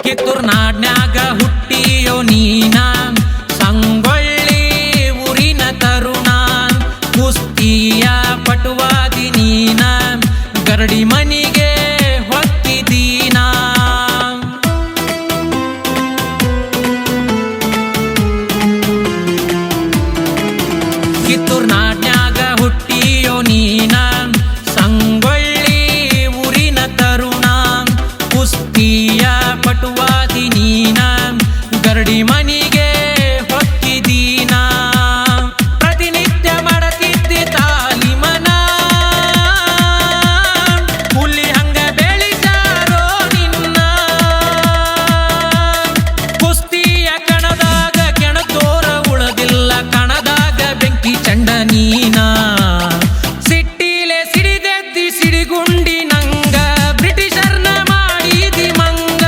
ಕಿತ್ತೂರ್ನಾಡ್ನ್ಯಾಗ ಹುಟ್ಟಿಯೋ ನೀನ ಸಂಗೊಳ್ಳಿ ಊರಿನ ತರುಣ ಕುಸ್ತಿಯ ಪಟುವಾದಿ ನೀನ ಗರಡಿ ಮನಿಗೆ ಹೊತ್ತಿದೀನ ಕಿತ್ತೂರ್ನಾಡ್ನ್ಯಾಗ ಹುಟ್ಟಿಯೋ ನೀನ ಸಂಗೊಳ್ಳಿ ಊರಿನ ತರುಣ ಕುಸ್ತಿಯ ಪಟುವಾದಿ ನೀನ ಗರಡಿ ಮನಿಗೆ ಹೊತ್ತಿದೀನ ಪ್ರತಿನಿತ್ಯ ಮಾಡತಿದ್ದೆ ತಾಲಿಮನ ಹುಲಿ ಹಂಗ ಬೆಳಿಸಾರೋ ನಿನ್ನ ಕುಸ್ತಿಯ ಕಣದಾಗ ಕೆಣತೋರ ಉಳದಿಲ್ಲ ಕಣದಾಗ ಬೆಂಕಿ ಚಂಡ ನೀನ ಸಿಟ್ಟಿಲೆ ಸಿಡಿದೆದ್ದಿ ಸಿಡಿಗುಂಡಿ ನಂಗ ಬ್ರಿಟಿಷರ್ನ ಮಾಡಿದಿ ಮಂಗ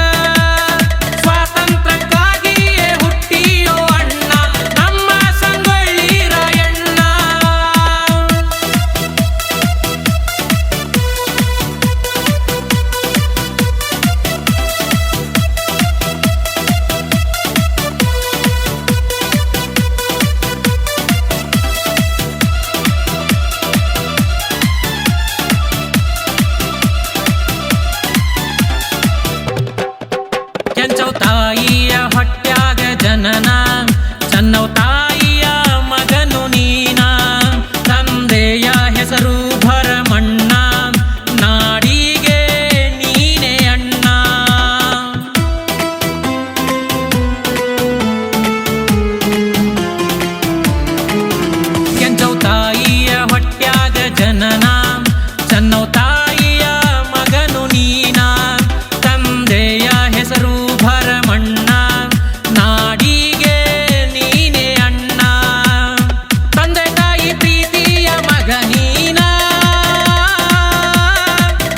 ಸ್ವಾತಂತ್ರ್ಯಕ್ಕಾಗಿಯೇ ಹುಟ್ಟಿಯೋ ಅಣ್ಣ ನಮ್ಮ ಸಂಗೊಳ್ಳಿ ರಾಯಣ್ಣ ಕೆಂಚವ್ ತಾಯಿಯ ಹೊಟ್ಯಾಗ ಜನನ ಚನ್ನವ್ ತಾಯಿಯ ಮಗನು ನೀನ ತಂದೆಯ ಹೆಸರು ಭರಮಣ್ಣ ನಾಡಿಗೆ ನೀನೇ ಅಣ್ಣ ಕೆಂಚವ್ ತಾಯಿಯ ಹೊಟ್ಯಾಗ ಜನನ ಚನ್ನವ್ ತಾಯಿಯ ಮಗನು ನೀನ ತಂದೆಯ ಹೆಸರು ಭರಮಣ್ಣ ನಾಡಿಗೆ ನೀನೇ ಅಣ್ಣ ತಂದೆ ತಾಯಿ ಪ್ರೀತಿಯ ಮಗ ನೀನ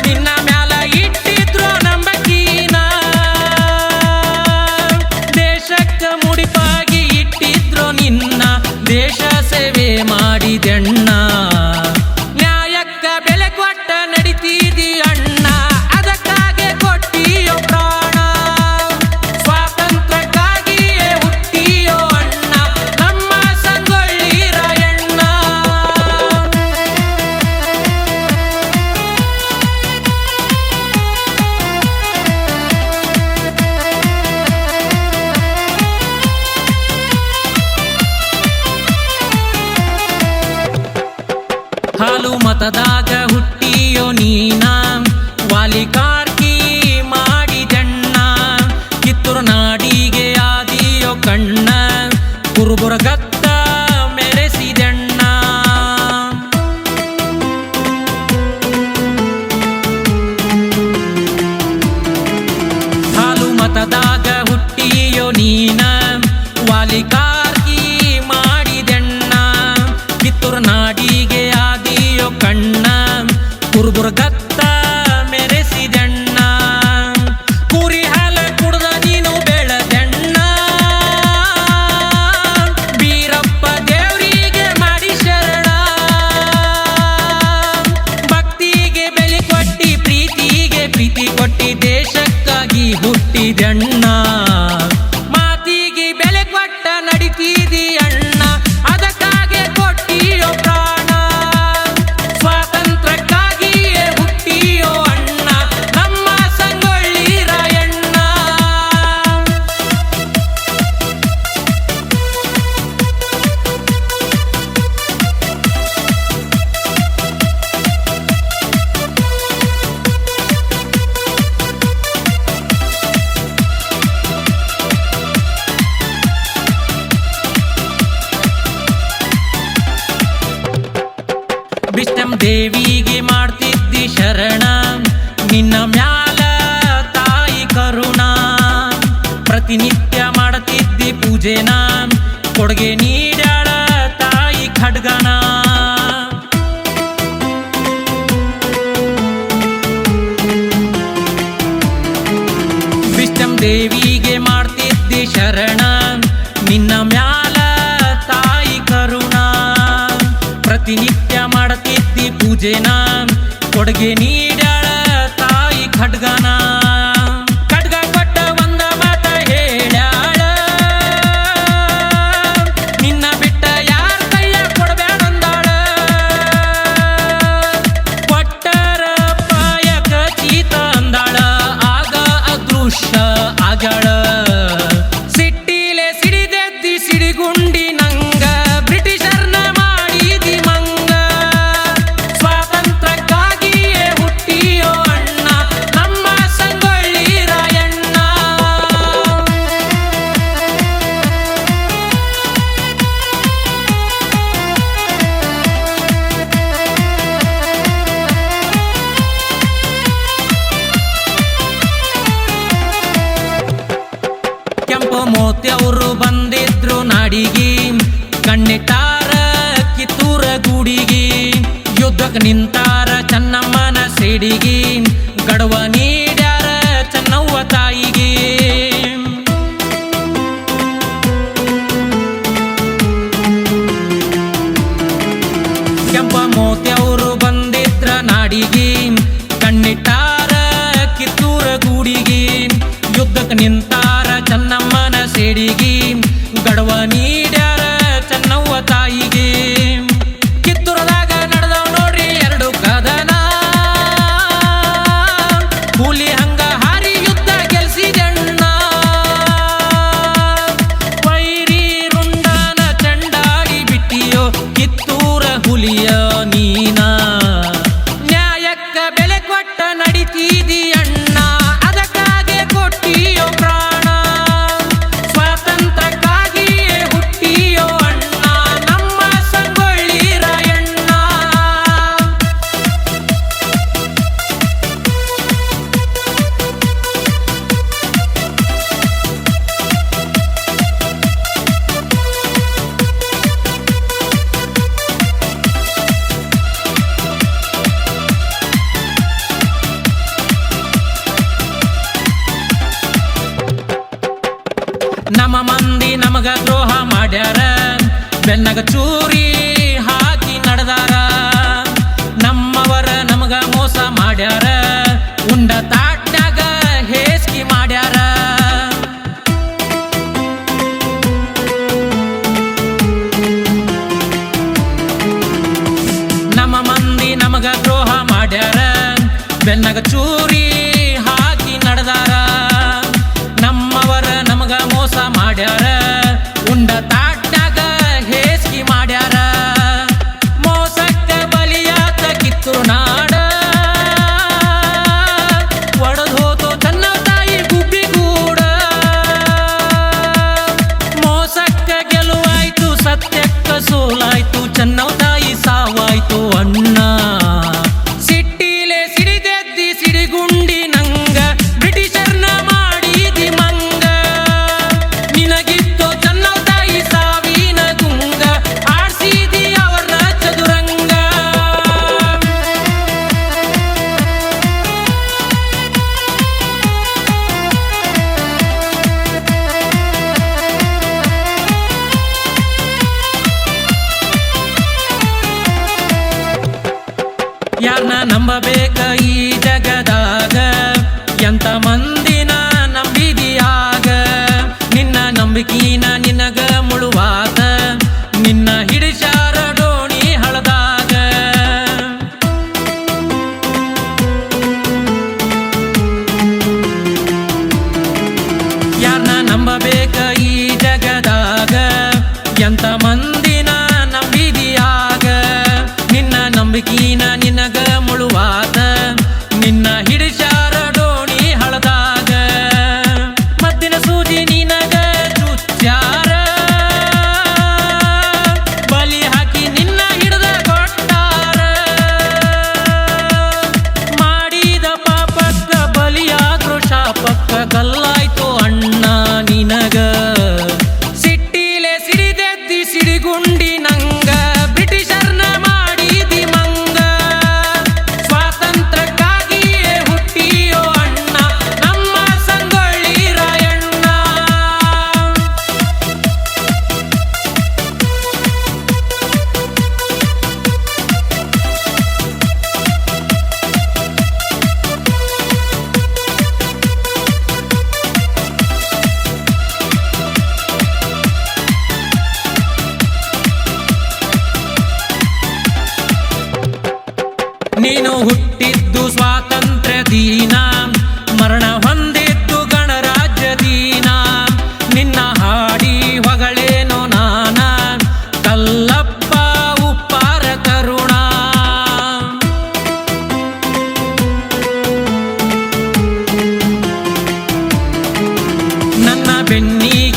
ನಿನ್ನ ಮ್ಯಾಲ ಇಟ್ಟಿದ್ರು ನಂಬಕೀನ ದೇಶಕ್ಕ ಮುಡಿಪಾಗಿ ಇಟ್ಟಿದ್ರು ನಿನ್ನ ದೇಶ ಸೇವೆ ಮಾಡಿದೆಣ್ಣ ನ್ಯಾಯಕ್ಕ ಬೆಲೆ ಕೊಟ್ಟ ನಡಿತೀದಿ ಅಣ್ಣ ಅದಕ್ಕಾಗೆ ಕೊಟ್ಟಿಯೋ ಪ್ರಾಣ ಸ್ವಾತಂತ್ರ್ಯಕ್ಕಾಗಿಯೇ ಹುಟ್ಟಿಯೋ ಅಣ್ಣ ನಮ್ಮ ಸಂಗೊಳ್ಳಿ ರಾಯಣ್ಣ ಹಾಲು ಮತದಾಗ ಹುಟ್ಟಿಯೋ ನೀನ ವಾಲಿಕಾರ್ಕಿ ಮಾಡಿದಣ್ಣ ಕಿತ್ತೂರು ನಾಡಿಗೆ ಆದಿಯೋ ಕಣ್ಣ ಕುರುಬುರ ಗತ್ತ ಮೆರೆಸಿದಣ್ಣ ಹಾಲು ಮತದಾಗ ಹುಟ್ಟಿಯೋ ನೀನ ವಾಲಿಕಾರ್ಕಿ ಮಾಡಿದಣ್ಣ ಕಿತ್ತೂರು ನಾಡಿಗೆ ಆದಿಯೋ ಕಣ್ಣ ಕುರುಬುರ ಗತ್ತ ಮೆರೆಸಿದಣ್ಣ ಕುರಿ ಹಾಲ ಕುಡ್ದ ನೀನು ಬೆಳೆದಣ್ಣ ಬೀರಪ್ಪ ದೇವ್ರಿಗೆ ಮಾಡಿ ಶರಣ ಭಕ್ತಿಗೆ ಬೆಲೆ ಕೊಟ್ಟಿ ಪ್ರೀತಿಗೆ ಪ್ರೀತಿ ಕೊಟ್ಟಿ ದೇಶಕ್ಕಾಗಿ ಹುಟ್ಟಿದಣ್ಣ ಮಾತಿಗೆ ಬೆಲೆ ಕೊಟ್ಟ ನಡಿತೀದಿ ಅಣ್ಣ ಅದಕ್ಕಾಗೆ ಕೊಟ್ಟಿಯೋ ಪ್ರಾಣ ಸ್ವಾತಂತ್ರ್ಯಕ್ಕಾಗಿಯೇ ಹುಟ್ಟಿಯೋ ಅಣ್ಣ ನಮ್ಮ ಸಂಗೊಳ್ಳಿ ರಾಯಣ್ಣ ಬಿಷ್ಟಂ ದೇವಿಗೆ ಮಾಡ್ತಿದ್ದಿ ಶರಣ ನಿನ್ನ ಮ್ಯಾಲ ತಾಯಿ ಕರುಣ ಪ್ರತಿನಿತ್ಯ ಮಾಡ್ತಿದ್ದಿ ಪೂಜೆನ ಕೊಡುಗೆ ನೀಡ್ಯಾಳ ತಾಯಿ ಖಡ್ಗನ ಬಿಷ್ಟಂ ದೇವಿಗೆ ಮಾಡ್ತಿದ್ದಿ ಶರಣ ನಿನ್ನ ಮ್ಯಾಲ ತಾಯಿ ಕರುಣ ಪ್ರತಿನಿತ್ಯ ಮಾಡ್ತಿದ್ದಿ ಪೂಜೆನ ಕೊಡುಗೆ ನೀಡ್ಯಾಳ ತಾಯಿ ಖಡ್ಗನ ಖಡ್ಗ ಕೊಟ್ಟ ಒಂದ ಯುದ್ಧಕ್ಕೆ ನಿಂತಾರ ಚೆನ್ನಮ್ಮನ ಸಿಡಿಗಿ, ಗಡವ ನೀಡ್ಯಾರ ಚೆನ್ನವ್ವ ತಾಯಿಗೆ. ಕೆಂಪ ಮೋತ್ಯವರು ಬಂದಿದ್ರ ನಾಡಿಗೆ, ಕಣ್ಣಿಟ್ಟಾರ ಕಿತ್ತೂರ ಗೂಡಿಗೆ. ಯುದ್ಧಕ್ಕೆ ನಿಂತಾರ ಚೆನ್ನಮ್ಮನ ಸಿಡಿಗಿ, ಗಡವ ನೀಡ್ಯಾರ ಚೆನ್ನವ್ವ ತಾಯಿಗೆ. ಕಿತ್ತೂರದಾಗ ನಡೆದವ್ ನೋಡ್ರಿ ಎರಡು ಕದನ, ಹುಲಿ ಹಂಗ ಹಾರಿ ಯುದ್ಧ ಗೆಲ್ಸಿದಣ್ಣ. ವೈರಿ ರುಂಡನ ಚಂಡಾಡಿ ಬಿಟ್ಟಿಯೋ ಕಿತ್ತೂರ ಹುಲಿಯ ನೀನ. ನ್ಯಾಯಕ್ಕ ಬೆಲೆ ಕೊಟ್ಟ ನಡಿತೀದಿ ಅಣ್ಣ, ಅದಕ್ಕಾಗೆ ಕೊಟ್ಟಿಯೋ ಪ್ರಾಣ. ಸ್ವಾತಂತ್ರ್ಯಕ್ಕಾಗಿಯೇ ಹುಟ್ಟಿಯೋ ಅಣ್ಣ, ನಮ್ಮ ಸಂಗೊಳ್ಳಿ ರಾಯಣ್ಣ. ನಮ್ಮ ಮಂದಿ ನಮಗ ದ್ರೋಹ ಮಾಡ್ಯಾರ, ಬೆನ್ನಗ ಚೂರಿ ಹಾಕಿ ನಡೆದಾರ. ನಮ್ಮವರ ನಮಗ ಮೋಸ ಮಾಡ್ಯಾರ, ಉಂಡ ತಾಟ್ಯಾಗ ಹೇಸ್ಕಿ ಮಾಡ್ಯಾರ. ನಮ್ಮ ಮಂದಿ ನಮಗ ದ್ರೋಹ ಮಾಡ್ಯಾರ, ಬೆನ್ನಗ ಚೂರಿ ಹಾಕಿ ನಡೆದಾರ. ನಮ್ಮವರ ನಮಗ ಮೋಸ ಮಾಡ್ಯಾರ, ಉಂಡ ತಾಟ್ಯಾಗ ಹೇಸ್ಕಿ ಮಾಡ್ಯಾರ. ಮೋಸಕ್ಕ ಬಲಿಯಾತ ಕಿತ್ತೂರು ನಾಡ, ಒಡದ್ ಹೋತು ಚೆನ್ನವ್ವ ತಾಯಿ ಗುಬ್ಬಿಗೂಡ. ಮೋಸಕ್ಕ ಗೆಲುವಾಯ್ತು, ಸತ್ಯಕ್ಕ ಸೋಲಾಯ್ತು, ಚೆನ್ನವ್ವ ತಾಯಿ ಸಾವಾಯ್ತು ಅಣ್ಣ. ಸಿಟ್ಟಿಲೆ ಸಿಡಿದೆದ್ದಿ ಸಿಡಿಗುಂಡಿ ನಂಗ, ಬ್ರಿಟಿಷರ್ನ ಮಾಡಿದಿ ಮಂಗ. ನಿನಗಿತ್ತು ಚೆನ್ನವ್ವ ತಾಯಿ ಸಾವಿನ ಗುಂಗ, ಆಡ್ಸಿದಿ ಅವರ ಚದುರಂಗ. ಯಾರನ್ನ ನಂಬಬೇಕ ಈ ಜಗದಾಗ, ಎಂತ ಮಂದಿನ ನಂಬಿದಿಯಾಗ. ನಿನ್ನ ನಂಬಿಕೀನ ನಿನಗ ಮುಳುವಾತ, ನಿನ್ನ ಹಿಡಿಸಾರ ಡೋಣಿ ಹಳದಾಗ. ಯಾರನ್ನ ನಂಬಬೇಕ ಈ ಜಗದಾಗ, ಎಂತ ಮಂದಿನ ನಂಬಿದಿಯಾಗ. ನಿನ್ನ ನಂಬಿಕೀನ ನಿನಗ ಮುಳುವಾತ, ನಿನ್ನ ಹಿಡಿಸಾರ ಡೋಣಿ ಹಳದಾಗ. ಮದ್ದಿನ ಸೂಜಿ ನಿನಗ ಚುಚ್ಚಾರ, ಬಲಿ ಹಾಕಿ ನಿನ್ನ ಹಿಡಿದ ಕೊಟ್ಟಾರ. ಮಾಡಿದ ಪಾಪಕ್ಕ ಬಲಿಯಾದ್ರೂ ಶಾಪಕ್ಕ ಕಲ್ಲಾಯ್ತು ಅಣ್ಣ ನಿನಗ. ಸಿಟ್ಟಿಲೆ ಸಿಡಿದೆದ್ದಿ ಸಿಡಿಗುಂಡಿ ನಂಗ, ಬ್ರಿಟಿಷರ್ನ ಮಾಡಿದಿ ಮಂಗ. ಸ್ವಾತಂತ್ರ್ಯಕ್ಕಾಗಿಯೇ ಹುಟ್ಟಿಯೋ ಅಣ್ಣ, ನಮ್ಮ ಸಂಗೊಳ್ಳಿ ರಾಯಣ್ಣ. ನೀನು ಹುಟ್ಟಿದ್ದು ಸ್ವಾತಂತ್ರ್ಯ ದೀನ, ಮರಣ ಹೊಂದಿದ್ದು ಗಣರಾಜ್ಯ ದೀನ. ನಿನ್ನ ಹಾಡಿ ಹೊಗಳೇನೋ ನಾನ, ಕಲ್ಲಪ್ಪ ಉಪ್ಪಾರ ಕರುಣ. ನನ್ನ ಬೆನ್ನಿಗೆ